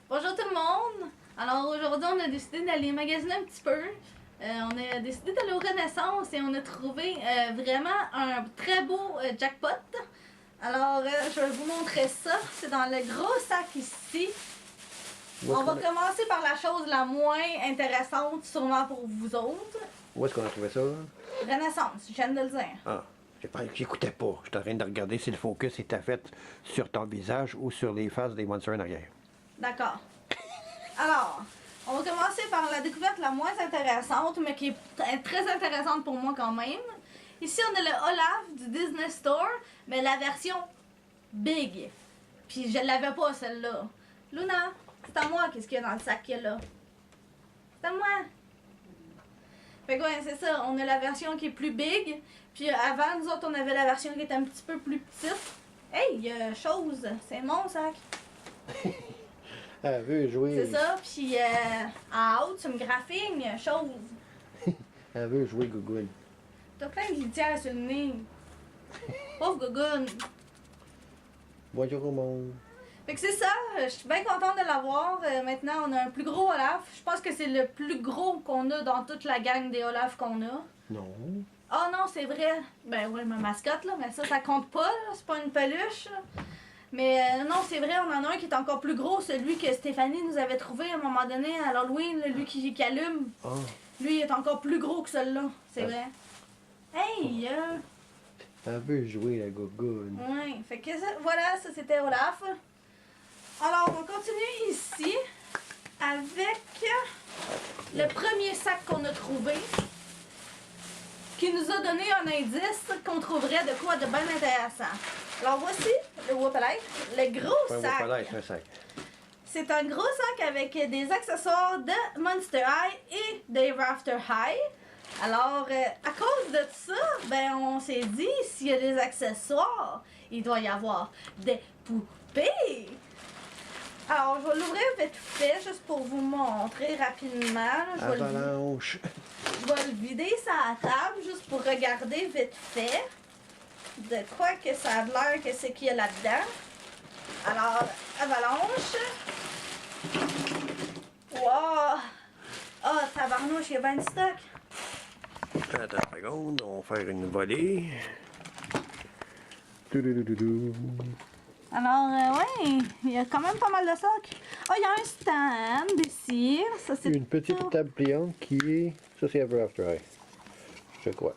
Bonjour tout le monde! Alors aujourd'hui on a décidé d'aller magasiner un petit peu. On a décidé d'aller au Renaissance et on a trouvé vraiment un très beau jackpot. Alors je vais vous montrer ça. C'est dans le gros sac ici. On va commencer par la chose la moins intéressante sûrement pour vous autres. Où est-ce qu'on a trouvé ça? Renaissance, je viens de le dire. Ah, j'écoutais pas. J'étais en train de regarder si le focus était fait sur ton visage ou sur les faces des monstres en arrière. D'accord. Alors, on va commencer par la découverte la moins intéressante, mais qui est très intéressante pour moi quand même. Ici, on a le Olaf du Disney Store, mais la version big. Puis je l'avais pas celle-là. Luna, c'est à moi qu'est-ce qu'il y a dans le sac qu'il y a là. C'est à moi. Fait que ouais, c'est ça, on a la version qui est plus big. Puis avant, nous autres, on avait la version qui était un petit peu plus petite. Hey, chose, c'est mon sac. Elle veut jouer. C'est ça, puis en haut, tu me graphines, chose. Elle veut jouer Gougoune. T'as plein de litières sur le nez. Pauvre Gougoune. Bonjour au monde. Fait que c'est ça, je suis bien contente de l'avoir. Maintenant, on a un plus gros Olaf. Je pense que c'est le plus gros qu'on a dans toute la gang des Olaf qu'on a. Non. Oh non, c'est vrai. Ben ouais, ma mascotte, là, mais ça compte pas, là. C'est pas une peluche, là. Mais non, c'est vrai, on en a un qui est encore plus gros, celui que Stéphanie nous avait trouvé à un moment donné à l'Halloween, lui qui allume. Ah. Lui, il est encore plus gros que celui-là, c'est vrai. Hey! Elle veut jouer la Gougoune. Ouais, fait que ça, voilà, ça c'était Olaf. Alors, on continue ici avec le premier sac qu'on a trouvé, qui nous a donné un indice qu'on trouverait de quoi de bien intéressant. Alors voici le Whoopalite, le gros sac. Un sac. C'est un gros sac avec des accessoires de Monster High et d'Ever After High. Alors, à cause de ça, ben on s'est dit, s'il y a des accessoires, il doit y avoir des poupées. Alors, je vais l'ouvrir vite fait, juste pour vous montrer rapidement. Là. Avalanche. Je vais le vider sur la table, juste pour regarder vite fait de quoi que ça a l'air que c'est qu'il y a là-dedans. Alors, avalanche. Wow! Oh, tabarnouche, il y a bien de stock. Attends une seconde, on va faire une volée. Touloulouloulou. Alors, ouais, il y a quand même pas mal de stock. Oh, il y a un stand ici. Ça, c'est Une petite tout. table pliante qui est... Ça, c'est Ever After High. Je crois.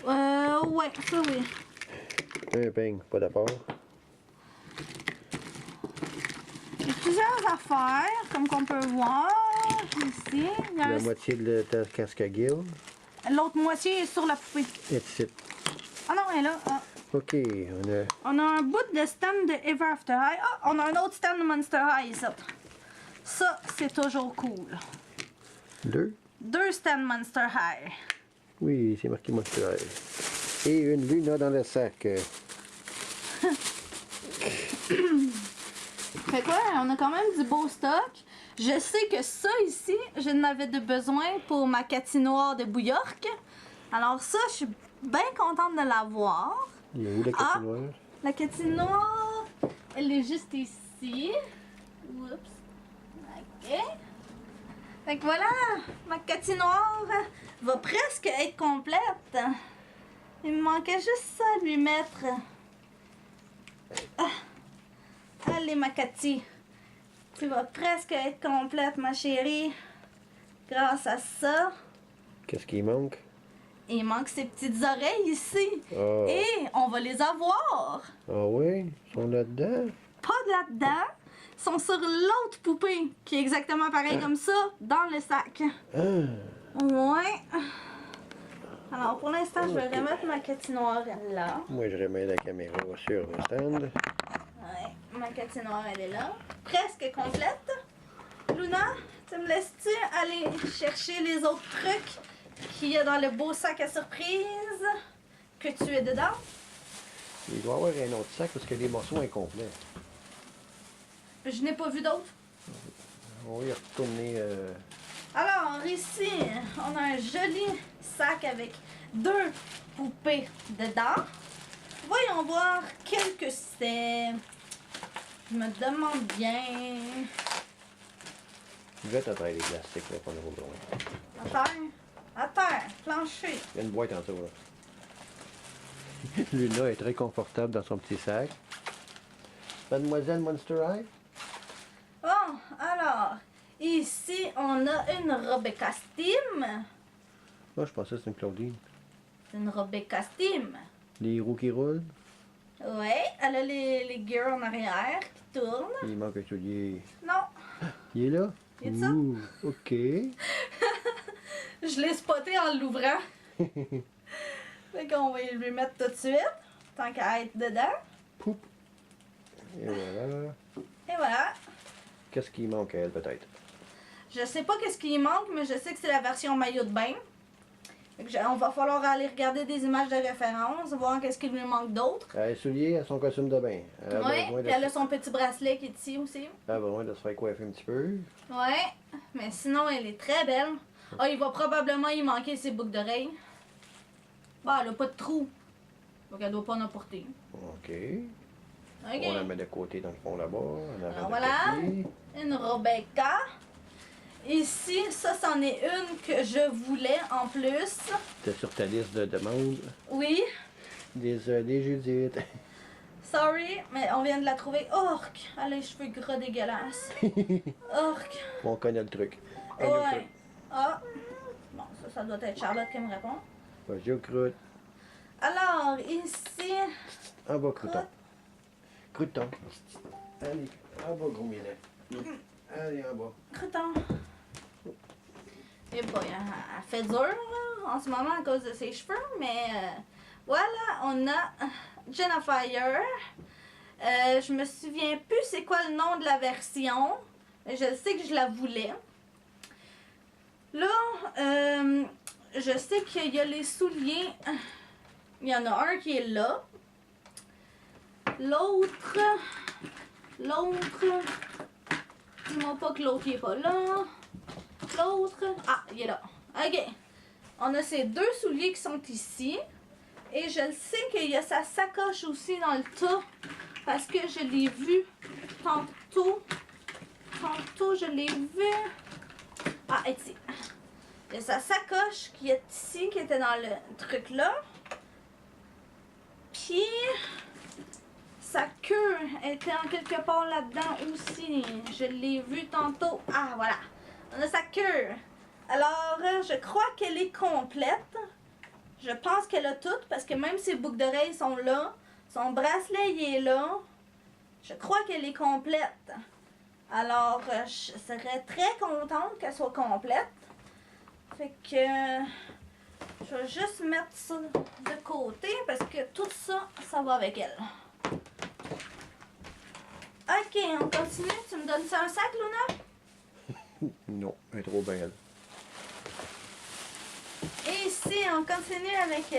Ouais, ça oui. Un peigne, pas d'apport. Il y a plusieurs affaires, comme qu'on peut voir ici. Il y a La moitié de ta casque à guille. L'autre moitié est sur la poupée. Et ici. Ah non, elle est là. Ah. Ok, on a... On a un bout de stand de Ever After High. Ah, on a un autre stand de Monster High ici. Ça, c'est toujours cool. Deux stands Monster High. Oui, c'est marqué Monster High. Et une Luna dans le sac. Fait quoi, on a quand même du beau stock. Je sais que ça ici, je n'avais de besoin pour ma catinoire de Bouillork. Alors ça, je suis bien contente de l'avoir. Il y a où la catinoire? La catinoire, elle est juste ici. Oups. Ok. Fait que voilà, ma catinoire va presque être complète. Il me manquait juste ça à lui mettre. Allez, ma Cathy. Tu vas presque être complète, ma chérie. Grâce à ça. Qu'est-ce qui manque? Il manque ces petites oreilles ici. Oh. Et on va les avoir. Ah oui? Ils sont là-dedans? Pas là-dedans. Ils sont sur l'autre poupée, qui est exactement pareil comme ça, dans le sac. Ah. Ouais. Alors, pour l'instant, je vais remettre ma catinoire là. Moi, je remets la caméra sur le stand. Ouais, ma catinoire, elle est là. Presque complète. Luna, tu me laisses-tu aller chercher les autres trucs qu'il y a dans le beau sac à surprise que tu es dedans? Il doit y avoir un autre sac parce que les morceaux incomplets. Je n'ai pas vu d'autres. On va y retourner. Alors, ici, on a un joli sac avec deux poupées dedans. Voyons voir quel que c'est. Je me demande bien. Je vais t'attraper les plastiques, là, qu'on a besoin. À terre, plancher. Il y a une boîte en dessous, là. Luna est très confortable dans son petit sac. Mademoiselle Monster High? Bon, alors, ici, on a une robe costume. Moi, je pensais que c'était une Claudine. C'est une robe costume. Les roues qui roulent. Ouais, elle a les gears en arrière qui tournent. Il manque un soulier. Non, Il est là? Il est ça? Ouh, OK. je l'ai spoté en l'ouvrant. Fait qu'on va lui mettre tout de suite, tant qu'à être dedans. Poup. Et voilà. Et voilà. Qu'est-ce qui manque à elle, peut-être? Je sais pas qu'est-ce qui manque, mais je sais que c'est la version maillot de bain. Fait que on va falloir aller regarder des images de référence, voir qu'est-ce qu'il lui manque d'autre. Elle est souliée à son costume de bain. Elle a Oui, besoin de puis elle a son petit bracelet qui est ici aussi. Elle a besoin de se faire coiffer un petit peu. Ouais, mais sinon elle est très belle. Ah, il va probablement y manquer ses boucles d'oreilles. Bah, elle a pas de trou. Donc elle doit pas en apporter. OK. Ok. On la met de côté dans le fond là-bas. On la met Alors de voilà, côté. une Rebecca. Ici, ça, c'en est une que je voulais en plus. C'était sur ta liste de demandes. Oui, Désolé, Judith. sorry, mais on vient de la trouver. Orc, elle a les cheveux gras dégueulasses. Orc. On connaît le truc. Ouais. Ah. Bon, ça doit être Charlotte qui me répond. Vas-y au croûte. Alors, ici, En bas, crouton. Crouton. Allez, en bas, gros minet. Allez, en bas. crouton. Et bon, elle fait dur là, en ce moment à cause de ses cheveux, mais voilà, on a Jennifer. Je me souviens plus c'est quoi le nom de la version. Je sais que je la voulais. Là, je sais qu'il y a les souliers. Il y en a un qui est là. L'autre. Dis-moi pas que l'autre il est pas là. L'autre. Ah, il est là. Ok. On a ces deux souliers qui sont ici. Et je le sais qu'il y a sa sacoche aussi dans le tas. Parce que je l'ai vu tantôt. Tantôt, je l'ai vu. Ah, ici. Il y a sa sacoche qui est ici, qui était dans le truc là. Puis, sa queue était en quelque part là-dedans aussi. Je l'ai vu tantôt. Ah, voilà. On a sa queue. Alors, je crois qu'elle est complète. Je pense qu'elle a tout parce que même ses boucles d'oreilles sont là. Son bracelet, il est là. Je crois qu'elle est complète. Alors, je serais très contente qu'elle soit complète. Fait que je vais juste mettre ça de côté parce que tout ça, ça va avec elle. Ok, on continue. Tu me donnes ça un sac, Luna? Non, elle est trop belle. Et ici, on continue avec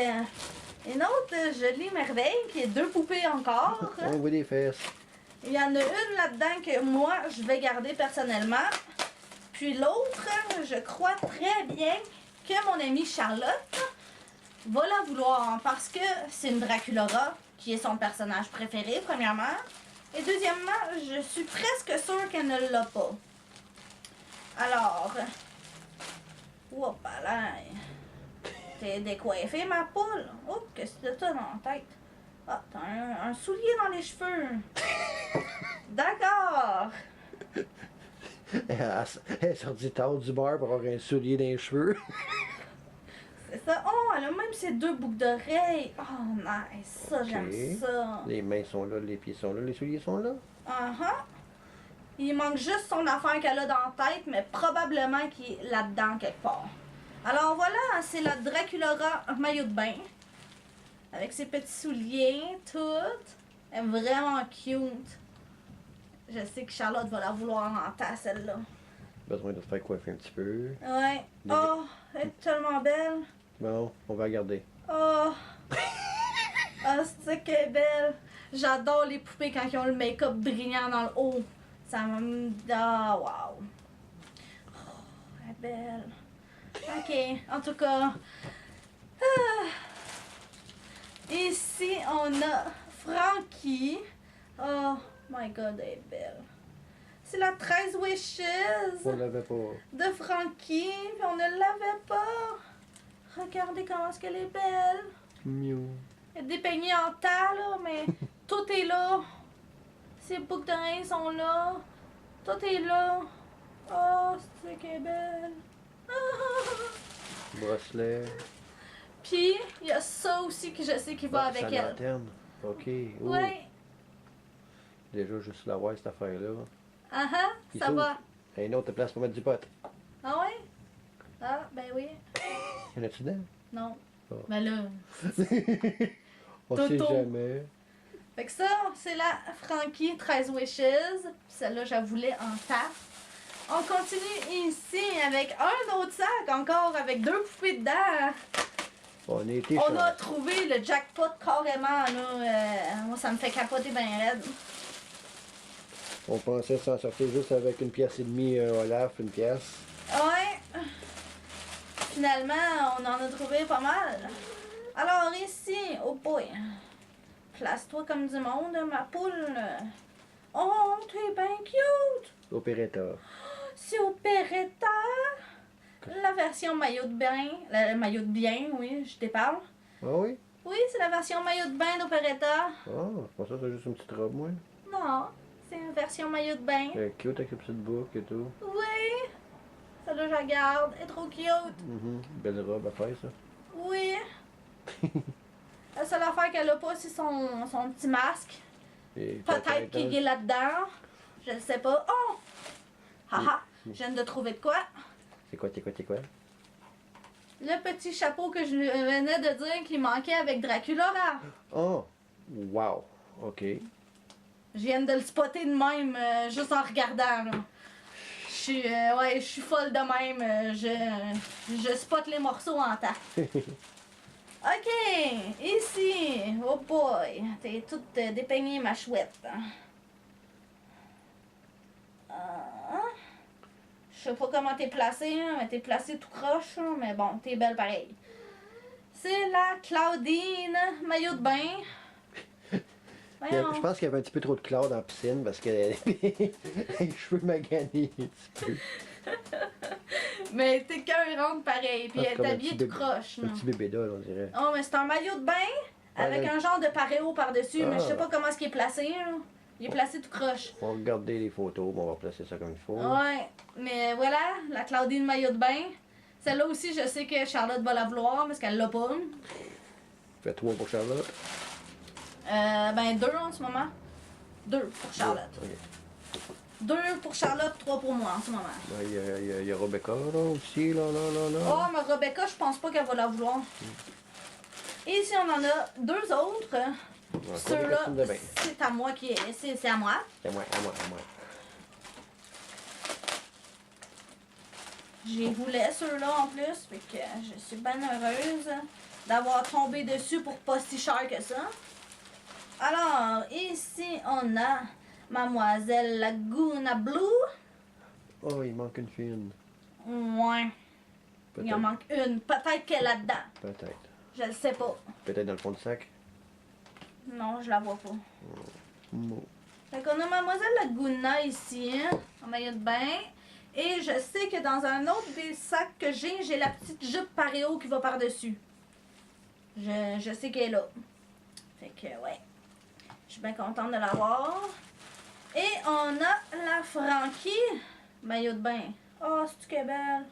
une autre jolie merveille qui est deux poupées encore. On voit des fesses. Il y en a une là-dedans que moi, je vais garder personnellement. Puis l'autre, je crois très bien que mon amie Charlotte va la vouloir parce que c'est une Draculaura qui est son personnage préféré, premièrement. Et deuxièmement, je suis presque sûre qu'elle ne l'a pas. Alors, hop là, t'es décoiffée ma poule. Oh, qu'est-ce que t'as dans la tête? Ah, t'as un soulier dans les cheveux. D'accord. Elle est sortie tard du bar pour avoir un soulier dans les cheveux. C'est ça. Oh, elle a même ses deux boucles d'oreilles. Oh, nice. Ça, j'aime Ok. ça. Les mains sont là, les pieds sont là, les souliers sont là. Uh-huh. Il manque juste son affaire qu'elle a dans la tête, mais probablement qu'il est là-dedans quelque part. Alors voilà, c'est la Draculaura maillot de bain. Avec ses petits souliers, tout. Elle est vraiment cute. Je sais que Charlotte va la vouloir en tasse, celle-là. Besoin de se faire coiffer un petit peu. Ouais. Oh, elle est tellement belle. Bon, on va regarder. Oh. Ah, c'est qu'elle est belle. J'adore les poupées quand ils ont le make-up brillant dans le haut. Ça me... Ah, wow. Oh, elle est belle. Ok, en tout cas. Ah. Ici, on a Frankie. Oh, My God, elle est belle. C'est la 13 Wishes On l'avait pas. de Frankie, puis on ne l'avait pas. Regardez comment est-ce qu'elle est belle. Miou. Elle est dépeignée en tas, là, mais tout est là. Ses boucles d'oreilles sont là. Tout est là. Oh, c'est qu'elle est belle. Bracelet. Puis, il y a ça aussi que je sais qui va avec sa elle. lanterne. OK. Oh. Ouais. Déjà, juste la voir, cette affaire-là. Ah ah, Il ça s'ouvre. va. Il y a une autre place pour mettre du pot. Ah ouais? Ah, ben oui. Y en a-tu dedans? Non. Ah. Ben là. On sait Toto. jamais. Fait que ça, c'est la Frankie 13 Wishes. Puis celle-là, je la voulais en taf. On continue ici avec un autre sac encore avec 2 poupées dedans. On a été On a chanceux. trouvé le jackpot carrément, là. Moi, ça me fait capoter bien raide. On pensait s'en sortir juste avec une pièce et demie, un Olaf, une pièce. Ouais. Finalement, on en a trouvé pas mal. Alors ici, oh boy. Place-toi comme du monde, ma poule. Oh, t'es bien cute. Opéretta. C'est Operetta. La version maillot de bain. Le maillot de bien, oui, je te parle. Ah oui? Oui, c'est la version maillot de bain d'Operetta. Ah, je pensais que c'était juste une petite robe, moi. Non, c'est une version maillot de bain. Elle est cute avec une petite boucle et tout. Oui. Celle-là, je la garde. Elle est trop cute. Belle robe à faire, ça. Oui. La seule affaire qu'elle a pas, c'est son petit masque. Et Peut-être qu'il est là-dedans. Je ne sais pas. Oh! Haha! Je viens de trouver de quoi. C'est quoi? Le petit chapeau que je lui venais de dire qu'il manquait avec Dracula. Oh! Wow! OK. Je viens de le spotter de même, juste en regardant. Là. Je suis folle de même. Je spot les morceaux en temps. OK, ici. Oh boy, t'es toute dépeignée, ma chouette. Je sais pas comment t'es placée, hein, mais t'es placée tout croche, hein, mais bon, t'es belle pareil. C'est la Claudine, maillot de bain. Voyons. Je pense qu'il y avait un petit peu trop de cloud dans la piscine parce que les cheveux maganés un petit peu. Mais t'es qu'un pareil, puis Ah, elle comme est un habillée petit tout bébé. croche. Un là. petit bébé doll, on dirait. Oh, mais c'est un maillot de bain avec Ouais. un genre de paréo par-dessus, mais je sais Ah. pas comment est-ce qu'il est placé. Là. Il est placé tout croche. On va regarder les photos, mais on va placer ça comme il faut. Ouais, mais voilà, la Claudine maillot de bain. Celle-là aussi, je sais que Charlotte va la vouloir parce qu'elle l'a pas. Fait 3 pour Charlotte. Ben 2 en ce moment. 2 pour Charlotte. Ok. 2 pour Charlotte, 3 pour moi en ce moment. Ben, il y a Rebecca là aussi, là. Oh, mais Rebecca, je pense pas qu'elle va la vouloir. Et ici, on en a 2 autres. Encore des Ceux-là, costumes de bain. c'est à moi qui est. C'est à moi. À moi. J'ai voulu ceux-là en plus, fait que je suis bien heureuse d'avoir tombé dessus pour pas si cher que ça. Alors, ici, on a Mademoiselle Laguna Blue. Oh, il manque une fine. Ouais, il en manque une. Peut-être qu'elle est là-dedans. Peut-être. Je le sais pas. Peut-être dans le fond du sac. Non, je la vois pas. Non. Fait qu'on a Mademoiselle Laguna ici, hein, en maillot de bain. Et je sais que dans un autre des sacs que j'ai la petite jupe paréo qui va par-dessus. Je sais qu'elle est là. Fait que, ouais. Je suis bien contente de l'avoir. Et on a la Frankie, maillot de bain. Oh, c'est-tu qu'elle est belle?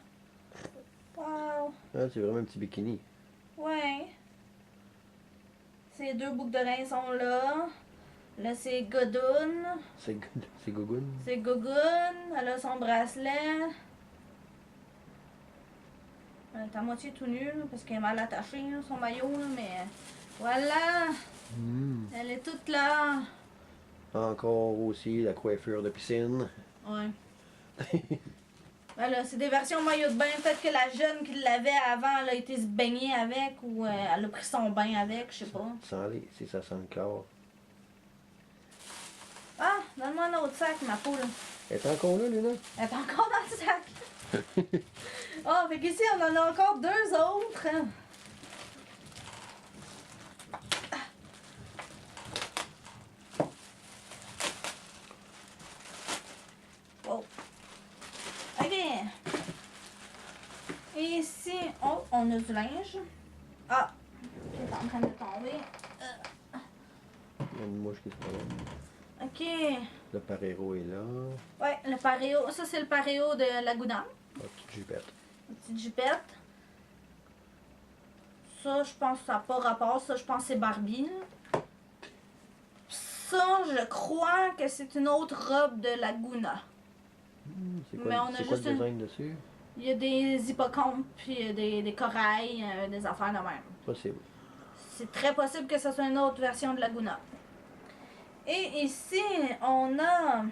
Wow. Ah, c'est vraiment un petit bikini. Ouais. Ces 2 boucles d'oreilles sont là. Là, c'est Godoun. C'est Gougoun. C'est Gogoun. Elle a son bracelet. Elle est à moitié tout nue, là, parce qu'elle est mal attachée, là, son maillot, là, mais voilà. Elle est toute là. Encore aussi la coiffure de piscine. Ouais. Voilà, c'est des versions maillot de bain. Peut-être que la jeune qui l'avait avant, elle a été se baigner avec ou elle a pris son bain avec, je sais pas. Sans les, si ça sent le corps. Ah, donne-moi un autre sac, ma poule. Elle est encore là, Luna? Elle est encore dans le sac. Ah, fait qu'ici, on en a encore 2 autres. Et ici, oh, on a du linge. Ah, c'est en train de tomber. Il y a une mouche qui se promène. Ok. Le parero est là. Ouais, le pareo. Ça, c'est le pareo de Laguna. La petite jupette. Une petite jupette. Ça, je pense que ça n'a pas rapport. Ça, je pense que c'est Barbie. Là. Ça, je crois que c'est une autre robe de Laguna. C'est Mais on quoi, a c'est quoi juste le design dessus? Il y a des hippocampes, puis des corails, des affaires de même. Possible. C'est très possible que ce soit une autre version de Laguna. Et ici, on a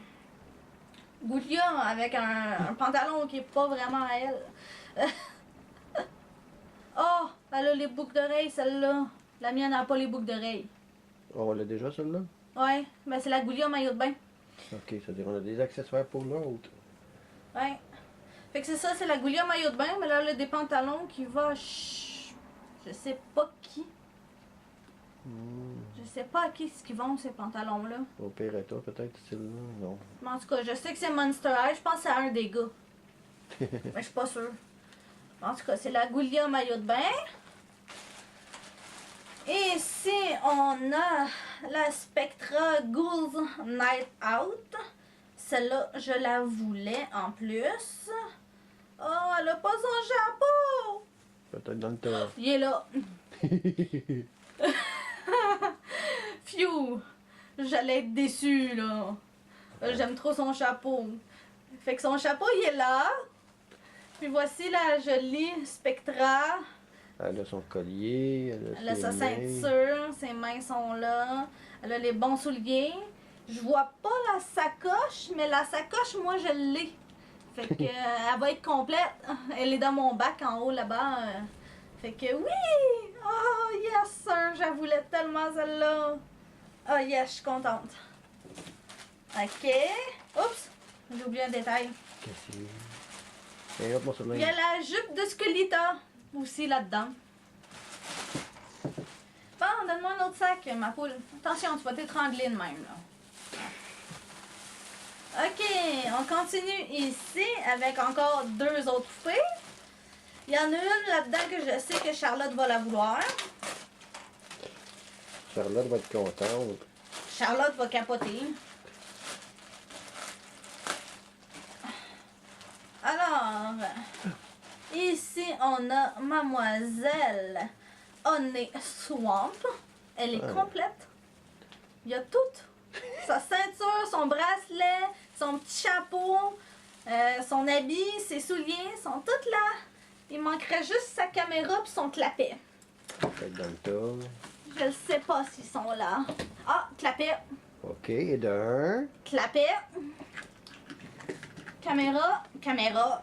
Goulia avec un pantalon qui n'est pas vraiment à elle. Oh, elle a les boucles d'oreilles, celle-là. La mienne n'a pas les boucles d'oreilles. Oh, on l'a déjà celle-là? Ouais, ben c'est la Goulia maillot de bain. Ok, c'est-à-dire qu'on a des accessoires pour l'autre. Ouais. Fait que c'est ça, c'est la Goulia maillot de bain, mais là, elle a des pantalons qui vont... Je sais pas qui. Je sais pas à qui ce qu'ils vont, ces pantalons-là. Operetta, peut-être, style-là? Non. Mais en tout cas, je sais que c'est Monster High. Je pense que c'est un des gars. Mais je suis pas sûre. En tout cas, c'est la Goulia maillot de bain. Et ici, on a la Spectra Ghouls Night Out. Celle-là, je la voulais en plus. Oh, elle a pas son chapeau! Peut-être dans le tas. Il est là. Phew! J'allais être déçue, là. J'aime trop son chapeau. Fait que son chapeau, il est là. Puis voici la jolie Spectra. Elle a son collier, Elle a ses sa mains. ceinture, ses mains sont là. Elle a les bons souliers. Je vois pas la sacoche, mais la sacoche, moi, je l'ai. Fait que elle va être complète. Elle est dans mon bac en haut là-bas. Fait que oui! Oh yes sir, je voulais tellement celle-là. Oh yes, je suis contente. Ok. Oups, j'ai oublié un détail. Qu'est-ce que c'est? Et hop, moi, Il y a la jupe de Skelita aussi là-dedans. Bon, donne-moi un autre sac, ma poule. Attention, tu vas t'étrangler de même, là. Ok, on continue ici avec encore deux autres poupées. Il y en a une là-dedans que je sais que Charlotte va la vouloir. Charlotte va être contente. Charlotte va capoter. Alors, ici on a Mademoiselle Honey Swamp. Elle est complète. Il y a tout. Sa ceinture, son bracelet, son petit chapeau, son habit, ses souliers sont toutes là. Il manquerait juste sa caméra et son clapet. Peut-être dans le tas. Je ne sais pas s'ils sont là. Ah, clapet. Ok, et d'un. Clapet. Caméra. Caméra.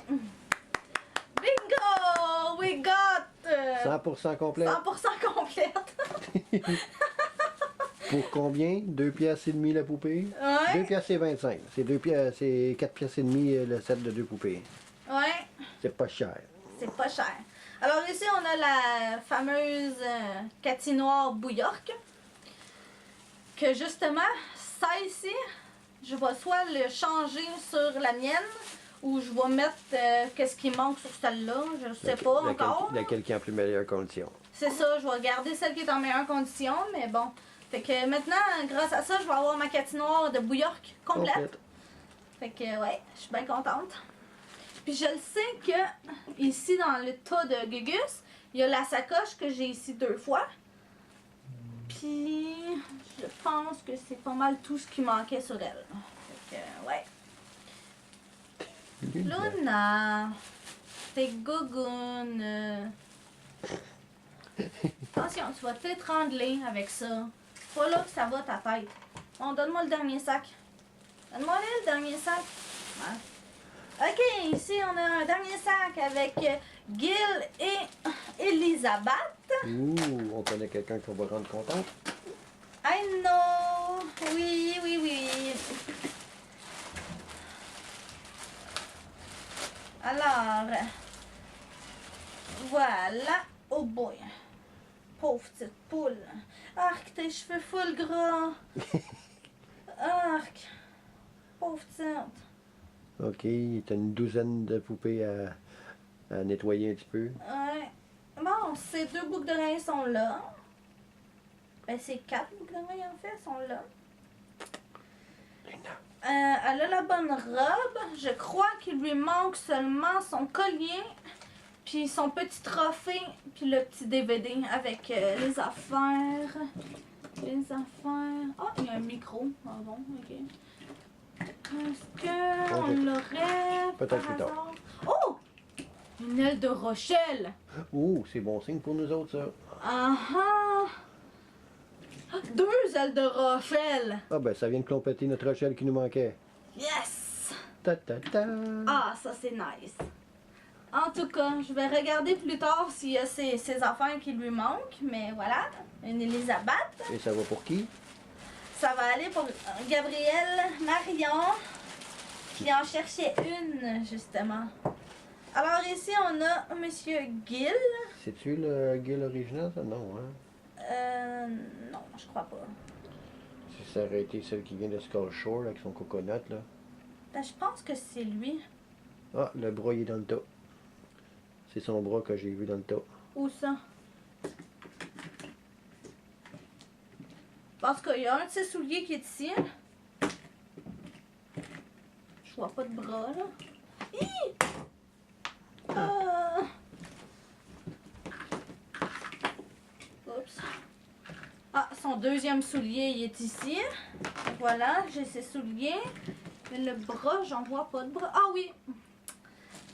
Bingo! We got 100% complet. 100% complète. Pour combien? 2 piastres et demi la poupée? Ouais. 2 piastres et 25. C'est 2 piastres, c'est 4 piastres et demi le set de 2 poupées. Ouais. C'est pas cher. C'est pas cher. Alors ici, on a la fameuse Cathy Noire Bouillork. Que justement, ça ici, je vais soit le changer sur la mienne ou je vais mettre qu'est-ce qui manque sur celle-là. Je sais pas encore. Laquelle qui est en plus meilleure condition. C'est ça, je vais garder celle qui est en meilleure condition, mais bon. Fait que maintenant, grâce à ça, je vais avoir ma Cathy Noire de Bouillork complète. Fait que ouais, je suis bien contente. Puis je le sais que ici dans le tas de Gugus, il y a la sacoche que j'ai ici 2 fois. Puis je pense que c'est pas mal tout ce qui manquait sur elle. Fait que ouais. Luna, tes gougounes. Attention, tu vas t'étrangler avec ça. C'est pas là que ça va ta tête. Bon, donne-moi le dernier sac. Donne-moi le dernier sac. Ouais. Ok, ici on a un dernier sac avec Gil et Elisabeth. Ouh, on connaît quelqu'un qu'on va rendre contente. I know. Oui, oui, oui. Alors, voilà. Oh boy. Pauvre petite poule. Arc, tes cheveux full gras. Arc. Pauvre petite. Ok, t'as une douzaine de poupées à nettoyer un petit peu. Ouais. Bon, ces 2 boucles d'oreilles sont là. Ben, ces 4 boucles d'oreilles, en fait, sont là. Elle a la bonne robe. Je crois qu'il lui manque seulement son collier, puis son petit trophée, puis le petit DVD avec les affaires. Les affaires. Ah, il y a un micro. Ah bon, ok. Est-ce qu'on l'aurait Peut-être par plus tard. hasard? Oh! Une aile de Rochelle! Ouh, c'est bon signe pour nous autres, ça. Ah ah! 2 ailes de Rochelle! Ah ben, ça vient de compléter notre Rochelle qui nous manquait. Yes! Ta ta ta. Ah, ça c'est nice. En tout cas, je vais regarder plus tard s'il y a ces affaires qui lui manquent, mais voilà, une Elisabeth. Et ça va pour qui? Ça va aller pour Gabrielle Marion, qui en cherchait une, justement. Alors ici, on a Monsieur Gill. C'est-tu le Gill original, ça? Non, hein? Non, je crois pas. Si ça aurait été celle qui vient de Skull Shore avec son coconut, là. Ben, je pense que c'est lui. Ah, le bras, il est dans le tas. C'est son bras que j'ai vu dans le tas. Où ça? Parce qu'il y a un de ses souliers qui est ici. Je vois pas de bras, là. Hi! Oups. Ah, son deuxième soulier, il est ici. Voilà, j'ai ses souliers. Mais le bras, j'en vois pas de bras. Ah oui!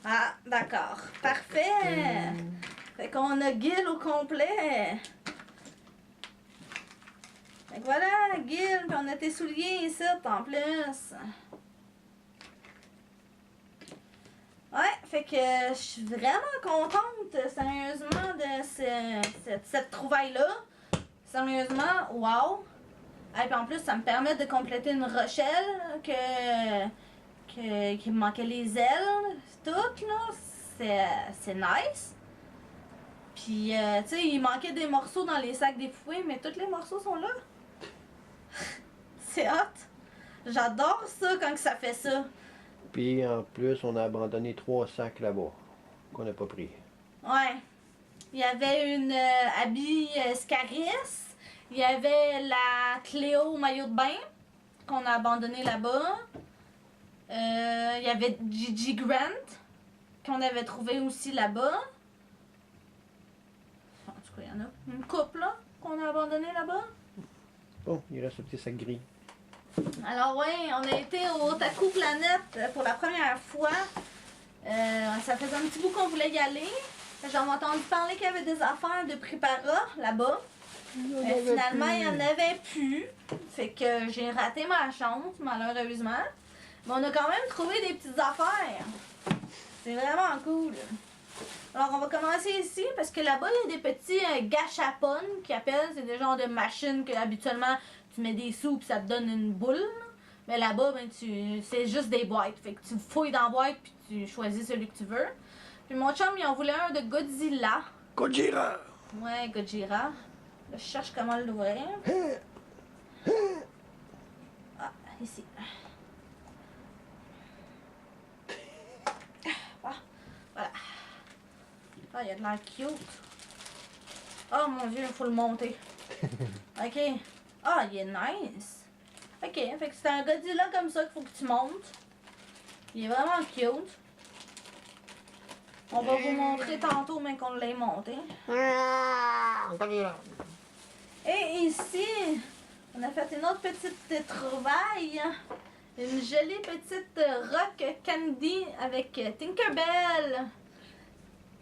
Ah, d'accord. Parfait! Fait qu'on a Gil au complet. Fait que voilà, Gil, puis on a tes souliers ici en plus. Ouais, fait que je suis vraiment contente, sérieusement, de cette trouvaille-là. Sérieusement, wow! Et puis en plus, ça me permet de compléter une Rochelle qui me manquait les ailes, toutes, là. C'est nice. Puis, tu sais, il manquait des morceaux dans les sacs des poupées, mais tous les morceaux sont là. C'est hot. J'adore ça quand que ça fait ça. Puis en plus, on a abandonné 3 sacs là-bas qu'on n'a pas pris. Ouais. Il y avait une Abby Scaris. Il y avait la Cléo maillot de bain qu'on a abandonné là-bas. Il y avait Gigi Grant qu'on avait trouvé aussi là-bas. En tout cas, il y en a une couple là qu'on a abandonné là-bas. Bon, il reste le petit sac gris. Alors oui, on a été au Taku Planet pour la première fois. Ça faisait un petit bout qu'on voulait y aller. J'en ai entendu parler qu'il y avait des affaires de Prépara là-bas. Finalement, il n'y en avait plus. Fait que j'ai raté ma chance, malheureusement. Mais on a quand même trouvé des petites affaires. C'est vraiment cool. Alors, on va commencer ici parce que là-bas, il y a des petits gachapon qui appellent. C'est des genres de machines que habituellement tu mets des sous puis ça te donne une boule. Mais là-bas, ben, c'est juste des boîtes. Fait que tu fouilles dans la boîte puis tu choisis celui que tu veux. Puis mon chum, il en voulait un de Godzilla. Gojira! Ouais, Gojira. Là, je cherche comment l'ouvrir. Ah, ici. Ah, voilà. Ah, il y a de l'air cute. Oh mon dieu, il faut le monter. Ok. Ah, il est nice. Ok, fait que c'est un Godzilla comme ça qu'il faut que tu montes. Il est vraiment cute. On va vous montrer tantôt, mais qu'on l'ait monté. Et ici, on a fait une autre petite trouvaille. Une jolie petite rock candy avec Tinkerbell.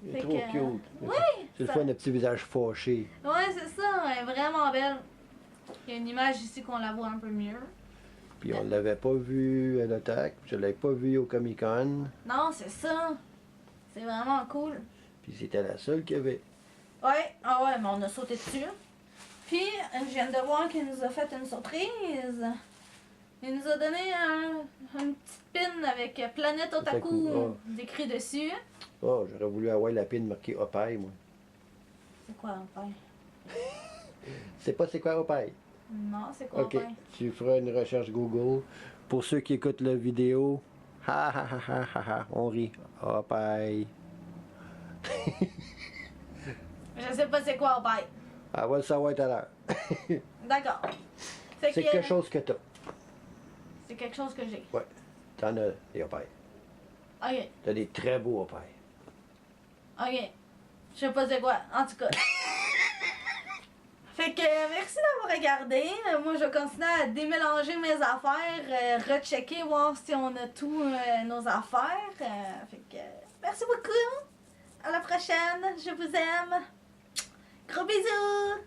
Il est Fait trop que, cute. oui, C'est le ça- fun, le petit visage fâché. Ouais, c'est ça, elle est vraiment belle. Il y a une image ici qu'on la voit un peu mieux. Puis on l'avait pas vu à l'attaque, je l'avais pas vu au Comic Con. Non, c'est ça. C'est vraiment cool. Puis c'était la seule qu'il y avait. Ouais, ah ouais, mais on a sauté dessus. Puis, je viens de voir qu'il nous a fait une surprise. Il nous a donné une petite pin avec Planète Otaku Otaku, décrit dessus. Oh, j'aurais voulu avoir la pin marquée Opie, moi. C'est quoi, Opie? C'est pas c'est quoi Opie? Non, c'est quoi, Ok, Opie? tu feras une recherche Google. Pour ceux qui écoutent la vidéo, ha ha ha ha ha ha, on rit. Opie. Je sais pas c'est quoi au paille. Elle va le savoir tout à l'heure. D'accord. Fait C'est que- quelque chose que t'as. C'est quelque chose que j'ai. Ouais. T'en as des opailles. Ok. T'as des très beaux opailles. Ok. Je sais pas c'est quoi. En tout cas. Fait que merci d'avoir regardé. Moi, je vais continuer à démélanger mes affaires, rechecker, voir si on a tous nos affaires. Fait que merci beaucoup. À la prochaine. Je vous aime. Gros bisous.